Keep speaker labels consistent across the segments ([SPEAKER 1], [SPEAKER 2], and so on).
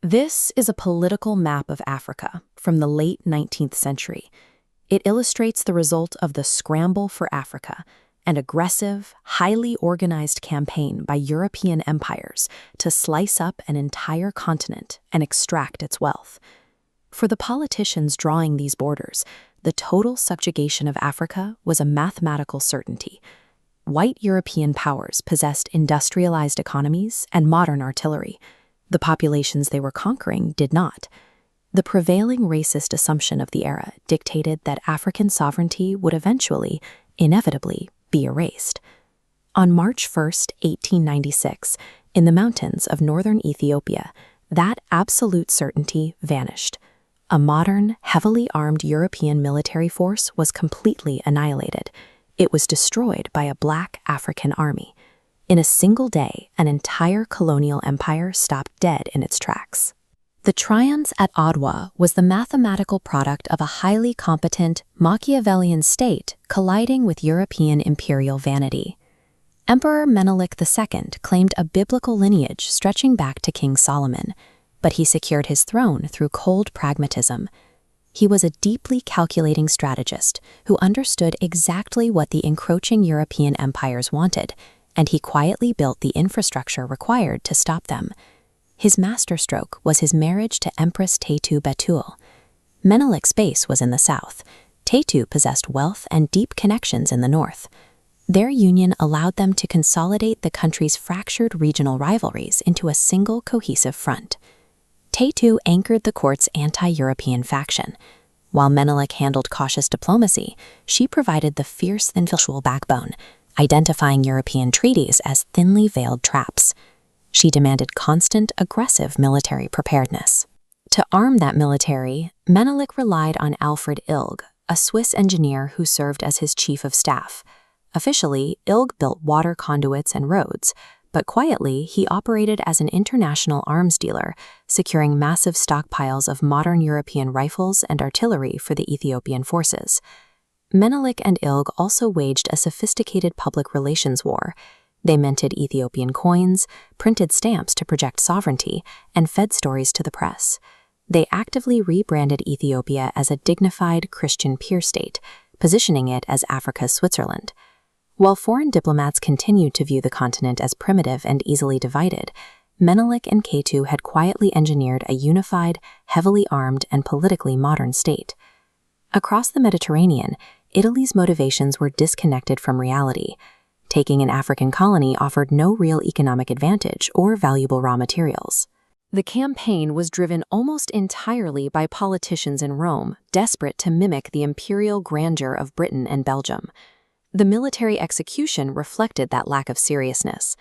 [SPEAKER 1] This is a political map of Africa from the late 19th century. It illustrates the result of the Scramble for Africa, an aggressive, highly organized campaign by European empires to slice up an entire continent and extract its wealth. For the politicians drawing these borders, the total subjugation of Africa was a mathematical certainty. White European powers possessed industrialized economies and modern artillery. The populations they were conquering did not. The prevailing racist assumption of the era dictated that African sovereignty would eventually, inevitably, be erased. On March 1, 1896, in the mountains of northern Ethiopia, that absolute certainty vanished. A modern, heavily armed European military force was completely annihilated. It was destroyed by a black African army. In a single day, an entire colonial empire stopped dead in its tracks. The triumphs at Adwa was the mathematical product of a highly competent Machiavellian state colliding with European imperial vanity. Emperor Menelik II claimed a biblical lineage stretching back to King Solomon, but he secured his throne through cold pragmatism. He was a deeply calculating strategist who understood exactly what the encroaching European empires wanted, and he quietly built the infrastructure required to stop them. His masterstroke was his marriage to Empress Tetu Betul. Menelik's base was in the south. Tetu possessed wealth and deep connections in the north. Their union allowed them to consolidate the country's fractured regional rivalries into a single cohesive front. Tetu anchored the court's anti-European faction. While Menelik handled cautious diplomacy, she provided the fierce intellectual backbone, identifying European treaties as thinly veiled traps. She demanded constant, aggressive military preparedness. To arm that military, Menelik relied on Alfred Ilg, a Swiss engineer who served as his chief of staff. Officially, Ilg built water conduits and roads, but quietly he operated as an international arms dealer, securing massive stockpiles of modern European rifles and artillery for the Ethiopian forces. Menelik and Ilg also waged a sophisticated public relations war. They minted Ethiopian coins, printed stamps to project sovereignty, and fed stories to the press. They actively rebranded Ethiopia as a dignified Christian peer state, positioning it as Africa's Switzerland. While foreign diplomats continued to view the continent as primitive and easily divided, Menelik and Tetu had quietly engineered a unified, heavily armed, and politically modern state. Across the Mediterranean, Italy's motivations were disconnected from reality. Taking an African colony offered no real economic advantage or valuable raw materials. The campaign was driven almost entirely by politicians in Rome, desperate to mimic the imperial grandeur of Britain and Belgium. The military execution reflected that lack of seriousness.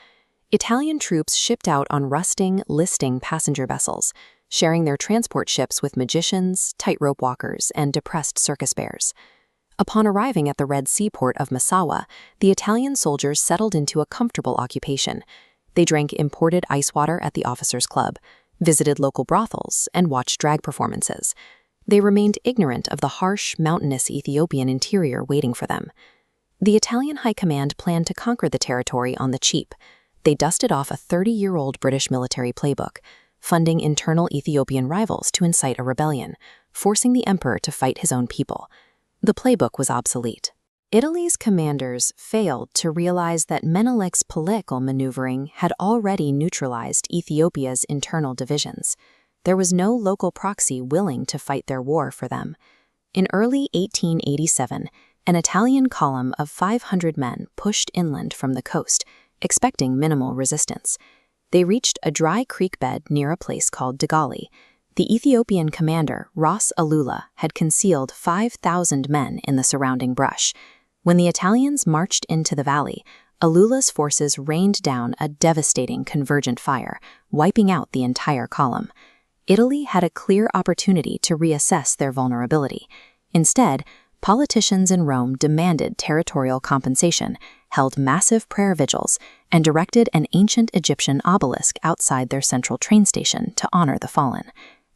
[SPEAKER 1] Italian troops shipped out on rusting, listing passenger vessels, sharing their transport ships with magicians, tightrope walkers, and depressed circus bears. Upon arriving at the Red Sea port of Massawa, the Italian soldiers settled into a comfortable occupation. They drank imported ice water at the officers' club, visited local brothels, and watched drag performances. They remained ignorant of the harsh, mountainous Ethiopian interior waiting for them. The Italian High Command planned to conquer the territory on the cheap. They dusted off a 30-year-old British military playbook, funding internal Ethiopian rivals to incite a rebellion, forcing the emperor to fight his own people. The playbook was obsolete. Italy's commanders failed to realize that Menelik's political maneuvering had already neutralized Ethiopia's internal divisions. There was no local proxy willing to fight their war for them. In early 1887, an Italian column of 500 men pushed inland from the coast, expecting minimal resistance. They reached a dry creek bed near a place called Dagali. The Ethiopian commander, Ras Alula, had concealed 5,000 men in the surrounding brush. When the Italians marched into the valley, Alula's forces rained down a devastating convergent fire, wiping out the entire column. Italy had a clear opportunity to reassess their vulnerability. Instead, politicians in Rome demanded territorial compensation, held massive prayer vigils, and directed an ancient Egyptian obelisk outside their central train station to honor the fallen.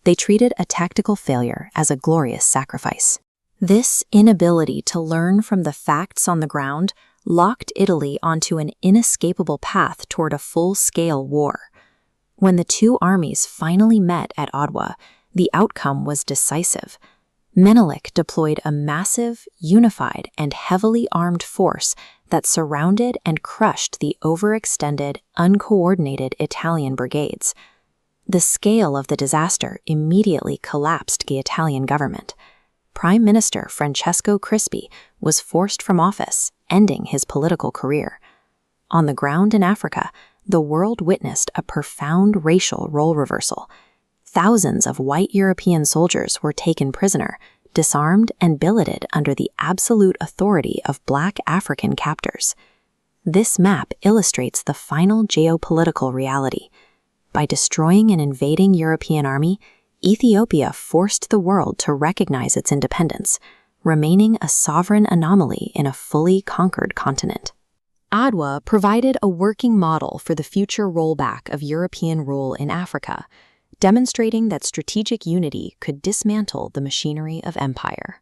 [SPEAKER 1] They treated a tactical failure as a glorious sacrifice. This inability to learn from the facts on the ground locked Italy onto an inescapable path toward a full-scale war. When the two armies finally met at Adwa, the outcome was decisive. Menelik deployed a massive, unified, and heavily armed force that surrounded and crushed the overextended, uncoordinated Italian brigades. The scale of the disaster immediately collapsed the Italian government. Prime Minister Francesco Crispi was forced from office, ending his political career. On the ground in Africa, the world witnessed a profound racial role reversal. Thousands of white European soldiers were taken prisoner, disarmed and billeted under the absolute authority of black African captors. This map illustrates the final geopolitical reality. By destroying an invading European army, Ethiopia forced the world to recognize its independence, remaining a sovereign anomaly in a fully conquered continent. Adwa provided a working model for the future rollback of European rule in Africa, demonstrating that strategic unity could dismantle the machinery of empire.